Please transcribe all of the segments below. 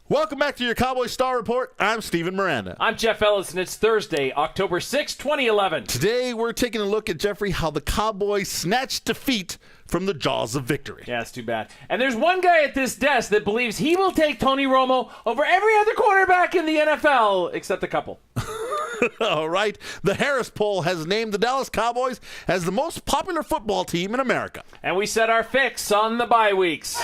Welcome back to your Cowboys Star Report. I'm Steven Miranda. I'm Jeff Ellis, and it's Thursday, October 6, 2011. Today, we're taking a look at, Jeffrey, how the Cowboys snatched defeat from the jaws of victory. Yeah, it's too bad. And there's one guy at this desk that believes he will take Tony Romo over every other quarterback in the NFL, except a couple. All right. The Harris poll has named the Dallas Cowboys as the most popular football team in America. And we set our fix on the bye weeks.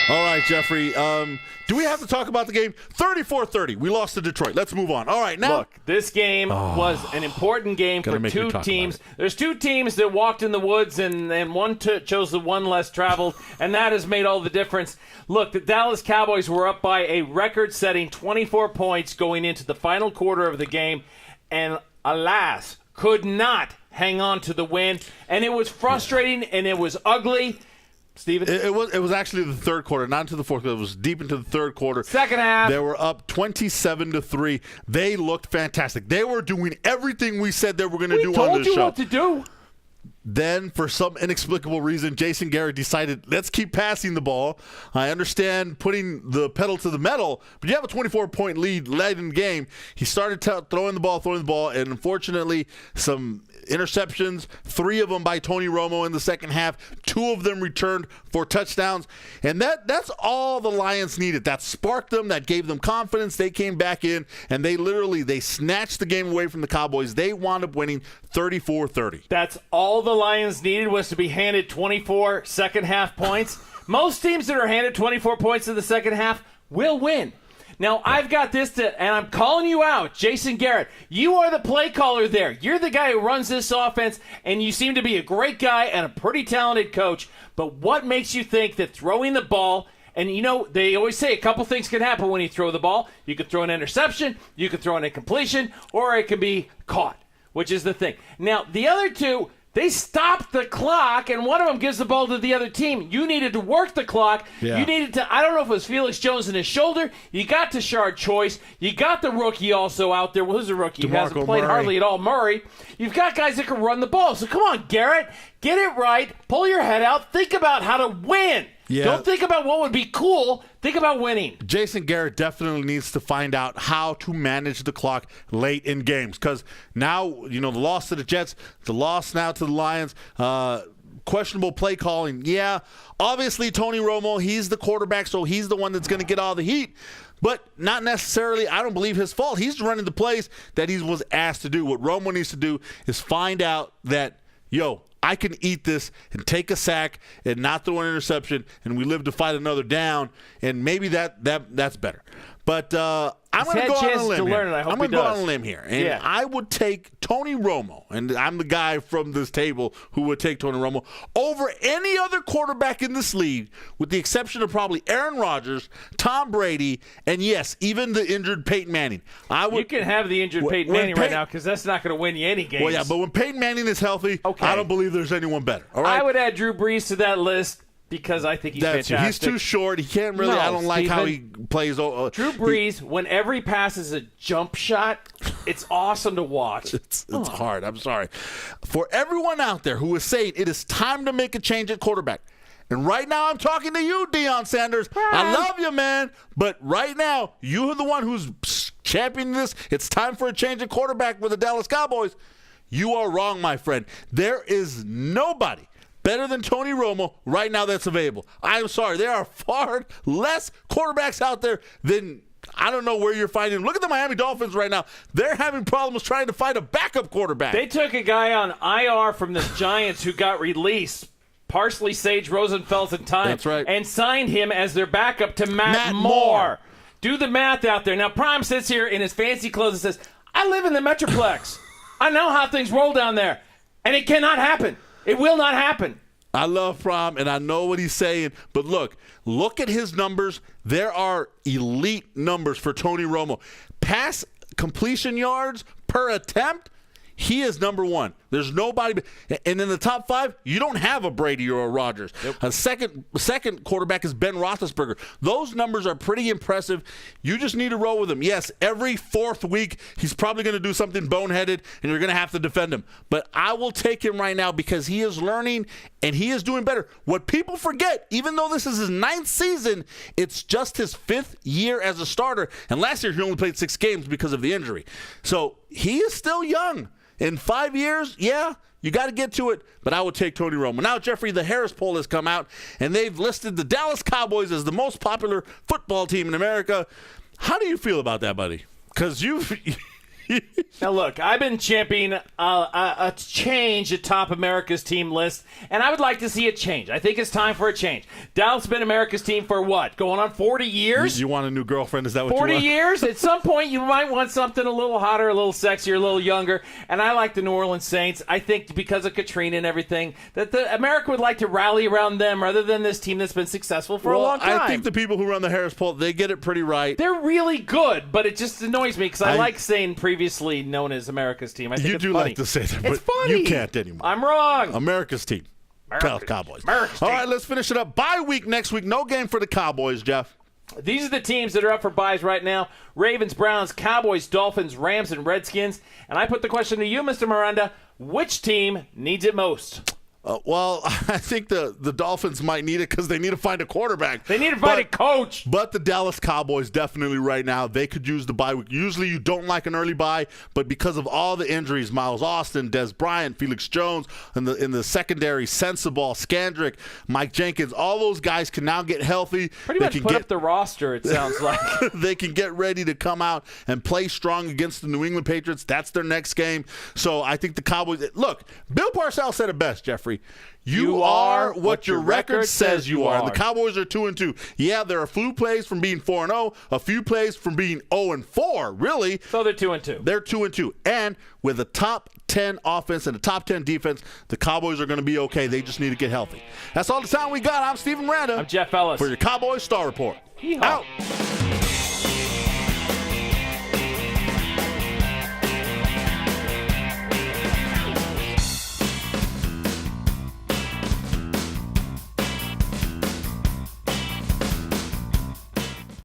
All right, Jeffrey. Do we have to talk about the game? 34-30. We lost to Detroit. Let's move on. All right, now. Look, this game was an important game for two teams. There's two teams that walked in the woods, and one chose the one less traveled, and that has made all the difference. Look, the Dallas Cowboys were up by a record-setting 24 points going into the final quarter of the game, and alas, could not hang on to the win. And it was frustrating, and it was ugly. Steven? It was actually the third quarter, not into the fourth quarter. It was deep into the third quarter. Second half. They were up 27-3. They looked fantastic. They were doing everything we said they were going to do on the show. We told you what to do. Then, for some inexplicable reason, Jason Garret decided, let's keep passing the ball. I understand putting the pedal to the metal, but you have a 24-point lead late in the game. He started throwing the ball, and unfortunately, some interceptions, 3 of them by Tony Romo in the second half, 2 of them returned for touchdowns, and that's all the Lions needed. That sparked them, that gave them confidence. They came back in, and they snatched the game away from the Cowboys. They wound up winning 34-30. That's all the Lions needed, was to be handed 24 second half points. Most teams that are handed 24 points in the second half will win. Now, I've got this and I'm calling you out, Jason Garret. You are the play caller there. You're the guy who runs this offense, and you seem to be a great guy and a pretty talented coach. But what makes you think that throwing the ball, and they always say a couple things can happen when you throw the ball. You could throw an interception, you could throw an incompletion, or it can be caught, which is the thing. Now, the other two, they stopped the clock, and one of them gives the ball to the other team. You needed to work the clock. Yeah. You needed to, I don't know if it was Felix Jones in his shoulder. You got Tashard Choice. You got the rookie also out there. Well, who's a rookie? He hasn't played hardly at all, Murray. You've got guys that can run the ball. So come on, Garret. Get it right. Pull your head out. Think about how to win. Yeah. Don't think about what would be cool. Think about winning. Jason Garret definitely needs to find out how to manage the clock late in games, because now, the loss to the Jets, the loss now to the Lions, questionable play calling. Yeah, obviously Tony Romo, he's the quarterback, so he's the one that's going to get all the heat. But not necessarily, I don't believe, his fault. He's running the plays that he was asked to do. What Romo needs to do is find out that, I can eat this and take a sack and not throw an interception, and we live to fight another down, and maybe that's better. But I'm going to go on a limb here. I'm going to go on a limb here, and I would take Tony Romo, and I'm the guy from this table who would take Tony Romo over any other quarterback in this league, with the exception of probably Aaron Rodgers, Tom Brady, and yes, even the injured Peyton Manning. You can have the injured Peyton Manning right now, because that's not going to win you any games. Well, yeah, but when Peyton Manning is healthy, I don't believe there's anyone better. All right? I would add Drew Brees to that list, because I think he's fantastic. He's too short. He can't really. I don't like how he plays. Drew Brees, whenever he passes a jump shot, it's awesome to watch. It's hard. I'm sorry. For everyone out there who is saying it is time to make a change at quarterback, and right now I'm talking to you, Deion Sanders. I love you, man. But right now, you are the one who's championing this. It's time for a change at quarterback with the Dallas Cowboys. You are wrong, my friend. There is nobody better than Tony Romo right now that's available. I'm sorry. There are far less quarterbacks out there than, I don't know where you're finding them. Look at the Miami Dolphins right now. They're having problems trying to find a backup quarterback. They took a guy on IR from the Giants who got released, Parsley, Sage, Rosenfeld, and time. That's right. And signed him as their backup to Matt Moore. Do the math out there. Now, Prime sits here in his fancy clothes and says, I live in the Metroplex. I know how things roll down there. And it cannot happen. It will not happen. I love Prom, and I know what he's saying. But look at his numbers. There are elite numbers for Tony Romo. Pass completion yards per attempt, He is number one. There's nobody. And in the top 5, you don't have a Brady or a Rodgers. Yep. A second quarterback is Ben Roethlisberger. Those numbers are pretty impressive. You just need to roll with him. Yes, every 4th week, he's probably going to do something boneheaded, and you're going to have to defend him. But I will take him right now because he is learning, and he is doing better. What people forget, even though this is his 9th season, it's just his 5th year as a starter. And last year, he only played 6 games because of the injury. So he is still young. In 5 years, yeah, you got to get to it, but I would take Tony Romo. Now, Jeffrey, the Harris poll has come out, and they've listed the Dallas Cowboys as the most popular football team in America. How do you feel about that, buddy? Because you've... Now, look, I've been championing a change atop America's team list, and I would like to see a change. I think it's time for a change. Dallas has been America's team for what? Going on 40 years? You want a new girlfriend? Is that what you want? 40 years? At some point, you might want something a little hotter, a little sexier, a little younger. And I like the New Orleans Saints. I think because of Katrina and everything, that America would like to rally around them rather than this team that's been successful for a long time. I think the people who run the Harris poll, they get it pretty right. They're really good, but it just annoys me because I like saying previously known as America's team. I think you it's do funny. like to say that, but it's funny. you can't anymore. I'm wrong. America's team. Cowboys. America's All team. right, let's finish it up. Bye week next week. No game for the Cowboys, Jeff. These are the teams that are up for buys right now. Ravens, Browns, Cowboys, Dolphins, Rams, and Redskins. And I put the question to you, Mr. Miranda. Which team needs it most? Well, I think the Dolphins might need it because they need to find a quarterback. They need to find a coach. But the Dallas Cowboys definitely right now, they could use the bye week. Usually you don't like an early bye, but because of all the injuries, Miles Austin, Des Bryant, Felix Jones, in the secondary, Sensabaugh, Scandrick, Mike Jenkins, all those guys can now get healthy. Pretty much put up the roster, it sounds like. They can get ready to come out and play strong against the New England Patriots. That's their next game. So I think the Cowboys, look, Bill Parcells said it best, Jeffrey. You are what your record says you are. And the Cowboys are 2-2. Yeah, there are a few plays from being 4-0, a few plays from being 0-4, really. So they're 2-2. They're 2-2. And with a top 10 offense and a top 10 defense, the Cowboys are going to be okay. They just need to get healthy. That's all the time we got. I'm Stephen Miranda. I'm Jeff Ellis. For your Cowboys Star Report. Yeehaw. Out.